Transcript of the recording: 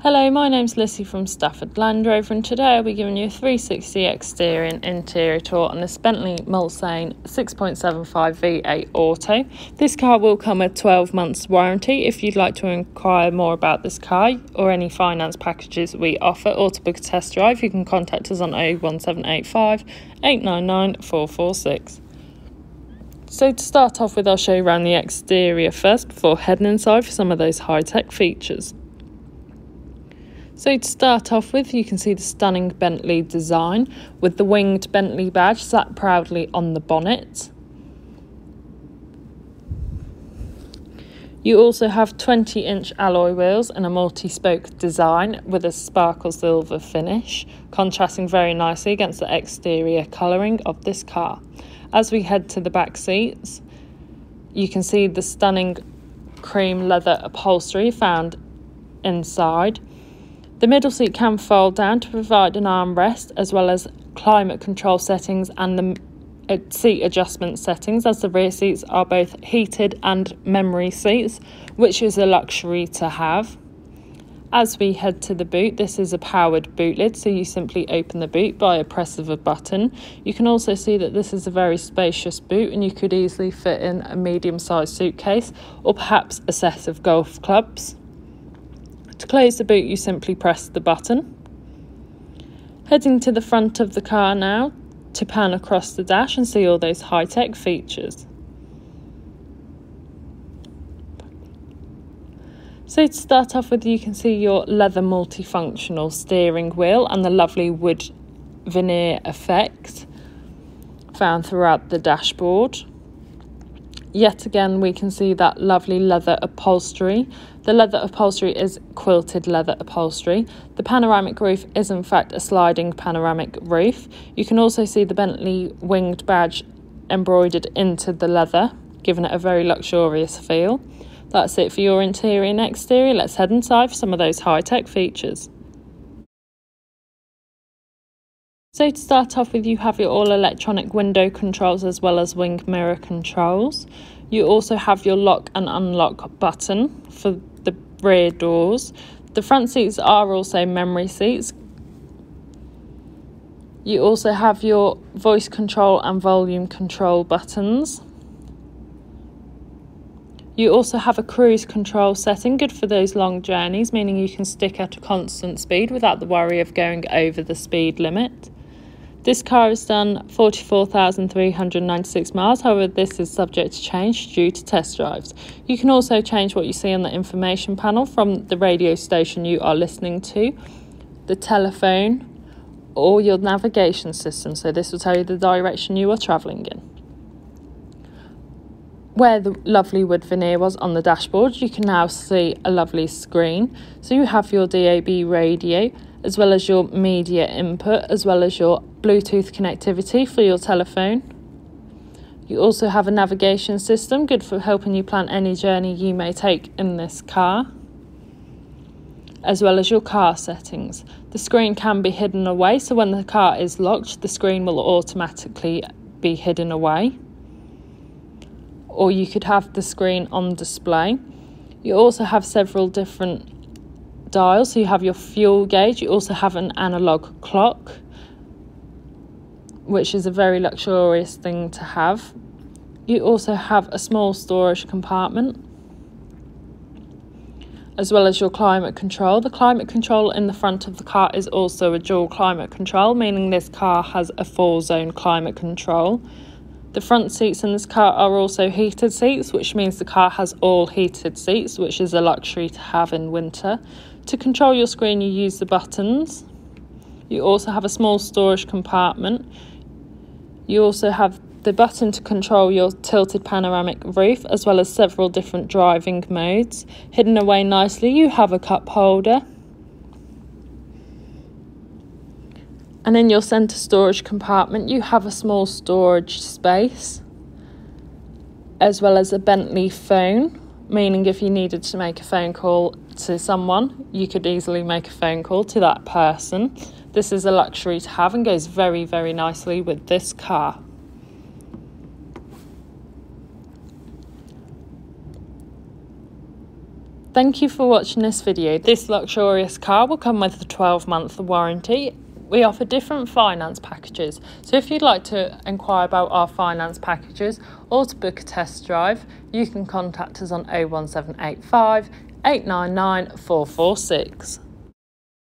Hello, my name's Lissy from Stafford Land Rover, and today I'll be giving you a 360 exterior and interior tour on this Bentley Mulsanne 6.75 V8 Auto. This car will come with 12 months warranty. If you'd like to inquire more about this car or any finance packages we offer or to book a test drive, you can contact us on 01785 899 446. So to start off with, I'll show you around the exterior first before heading inside for some of those high-tech features. So to start off with, you can see the stunning Bentley design with the winged Bentley badge sat proudly on the bonnet. You also have 20-inch alloy wheels and a multi-spoke design with a sparkle silver finish, contrasting very nicely against the exterior colouring of this car. As we head to the back seats, you can see the stunning cream leather upholstery found inside. The middle seat can fold down to provide an armrest, as well as climate control settings and the seat adjustment settings, as the rear seats are both heated and memory seats, which is a luxury to have. As we head to the boot, this is a powered boot lid, so you simply open the boot by a press of a button. You can also see that this is a very spacious boot, and you could easily fit in a medium-sized suitcase or perhaps a set of golf clubs. To close the boot, you simply press the button. Heading to the front of the car now to pan across the dash and see all those high-tech features. So to start off with, you can see your leather multifunctional steering wheel and the lovely wood veneer effect found throughout the dashboard. Yet again, we can see that lovely leather upholstery. The leather upholstery is quilted leather upholstery. The panoramic roof is in fact a sliding panoramic roof. You can also see the Bentley winged badge embroidered into the leather, giving it a very luxurious feel. That's it for your interior and exterior. Let's head inside for some of those high-tech features. So to start off with, you have your all-electronic window controls as well as wing mirror controls. You also have your lock and unlock button for the rear doors. The front seats are also memory seats. You also have your voice control and volume control buttons. You also have a cruise control setting, good for those long journeys, meaning you can stick at a constant speed without the worry of going over the speed limit. This car has done 44,396 miles, however this is subject to change due to test drives. You can also change what you see on the information panel from the radio station you are listening to, the telephone or your navigation system, so this will tell you the direction you are travelling in. Where the lovely wood veneer was on the dashboard, you can now see a lovely screen. So you have your DAB radio, as well as your media input, as well as your Bluetooth connectivity for your telephone. You also have a navigation system, good for helping you plan any journey you may take in this car, as well as your car settings. The screen can be hidden away, so when the car is locked, the screen will automatically be hidden away. Or you could have the screen on display. You also have several different dials, so you have your fuel gauge. You also have an analog clock, which is a very luxurious thing to have. You also have a small storage compartment, as well as your climate control. The climate control in the front of the car is also a dual climate control, meaning this car has a 4-zone climate control. The front seats in this car are also heated seats, which means the car has all heated seats, which is a luxury to have in winter. To control your screen, you use the buttons. You also have a small storage compartment. You also have the button to control your tilted panoramic roof, as well as several different driving modes. Hidden away nicely, you have a cup holder. And in your centre storage compartment, you have a small storage space, as well as a Bentley phone, meaning if you needed to make a phone call to someone, you could easily make a phone call to that person. This is a luxury to have and goes very, very nicely with this car. Thank you for watching this video. This luxurious car will come with a 12-month warranty. We offer different finance packages, so if you'd like to inquire about our finance packages or to book a test drive, you can contact us on 01785 899 446.